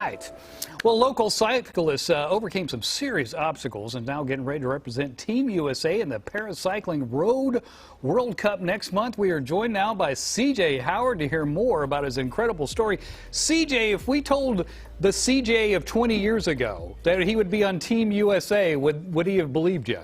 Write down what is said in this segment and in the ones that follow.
right. Well, local cyclists overcame some serious obstacles and now getting ready to represent Team USA in the Paracycling Road World Cup next month. We are joined now by CJ Howard to hear more about his incredible story. CJ, if we told the CJ of 20 years ago that he would be on Team USA, would he have believed you?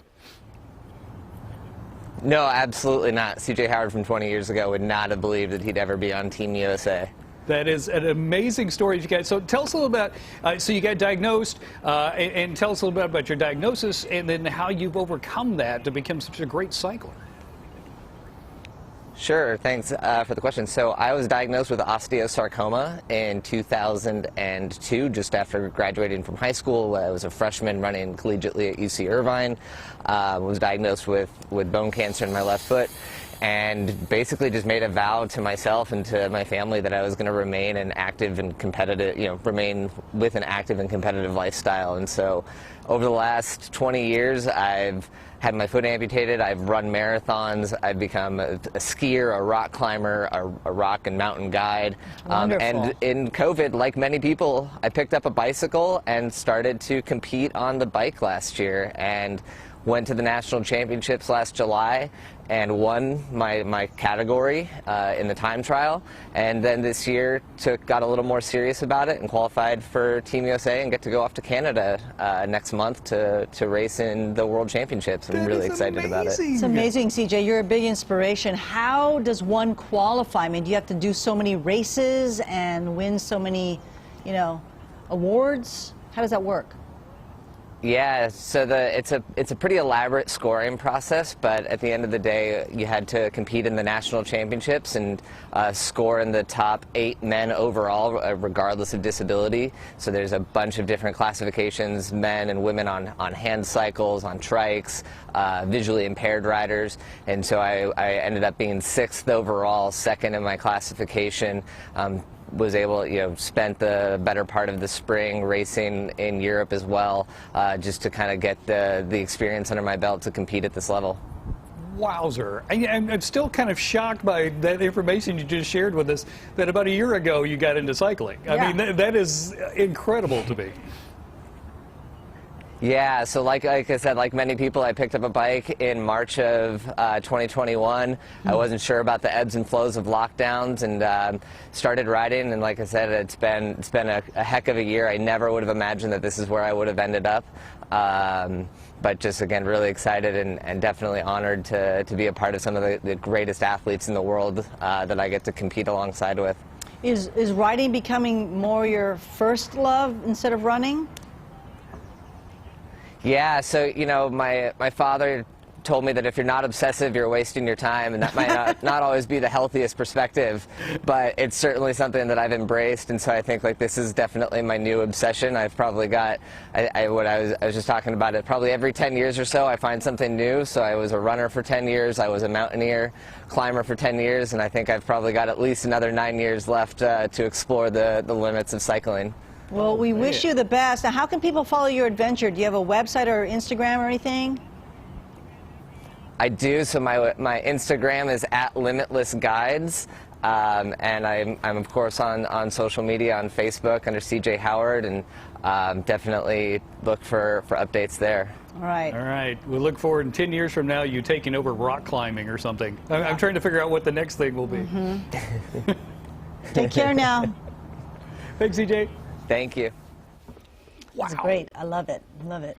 No, absolutely not. CJ Howard from 20 years ago would not have believed that he'd ever be on Team USA. That is an amazing story you guys. So tell us a little about, so you got diagnosed, and tell us a little bit about your diagnosis and then how you've overcome that to become such a great cycler. Sure, thanks for the question. So I was diagnosed with osteosarcoma in 2002, just after graduating from high school. I was a freshman running collegiately at UC Irvine. Was diagnosed with bone cancer in my left foot, and basically just made a vow to myself and to my family that I was going to remain an active and competitive, remain with an active and competitive lifestyle. And so over the last 20 years, I've had my foot amputated, I've run marathons, I've become a skier, a rock climber, a rock and mountain guide. And in COVID, like many people, I picked up a bicycle and started to compete on the bike last year, and went to the national championships last July and won my category in the time trial. And then this year got a little more serious about it and qualified for Team USA and get to go off to Canada next month to race in the World Championships. I'm really excited about it. It's amazing, CJ. You're a big inspiration. How does one qualify? I mean, do you have to do so many races and win so many, awards? How does that work? Yeah, so it's a pretty elaborate scoring process, but at the end of the day, you had to compete in the national championships and score in the top 8 men overall, regardless of disability. So there's a bunch of different classifications: men and women on hand cycles, on trikes, visually impaired riders. And so I ended up being 6th overall, 2nd in my classification. Was able, spent the better part of the spring racing in Europe as well, just to kind of get the experience under my belt to compete at this level. Wowzer. I'm still kind of shocked by that information you just shared with us, that about a year ago you got into cycling. Yeah. I mean, that is incredible to me. Yeah, so like I said, like many people, I picked up a bike in March of 2021. I wasn't sure about the ebbs and flows of lockdowns, and started riding. And like I said, it's been a heck of a year. I never would have imagined that this is where I would have ended up. But just, again, really excited and definitely honored to be a part of some of the greatest athletes in the world that I get to compete alongside with. Is riding becoming more your first love instead of running? Yeah, so, my father told me that if you're not obsessive, you're wasting your time, and that might not always be the healthiest perspective, but it's certainly something that I've embraced. And so I think this is definitely my new obsession. I've probably got, I was just talking about it, probably every 10 years or so I find something new. So I was a runner for 10 years, I was a mountaineer, climber for 10 years, and I think I've probably got at least another 9 years left to explore the limits of cycling. Well, we wish you the best. Now, how can people follow your adventure? Do you have a website or Instagram or anything? I do. So my Instagram is @limitlessguides, and I'm of course on social media, on Facebook under CJ Howard, and definitely look for updates there. All right. All right. We look forward in 10 years from now you taking over rock climbing or something. I'm trying to figure out what the next thing will be. Take care now. Thanks, CJ. Thank you. Wow. That's great. I love it. Love it.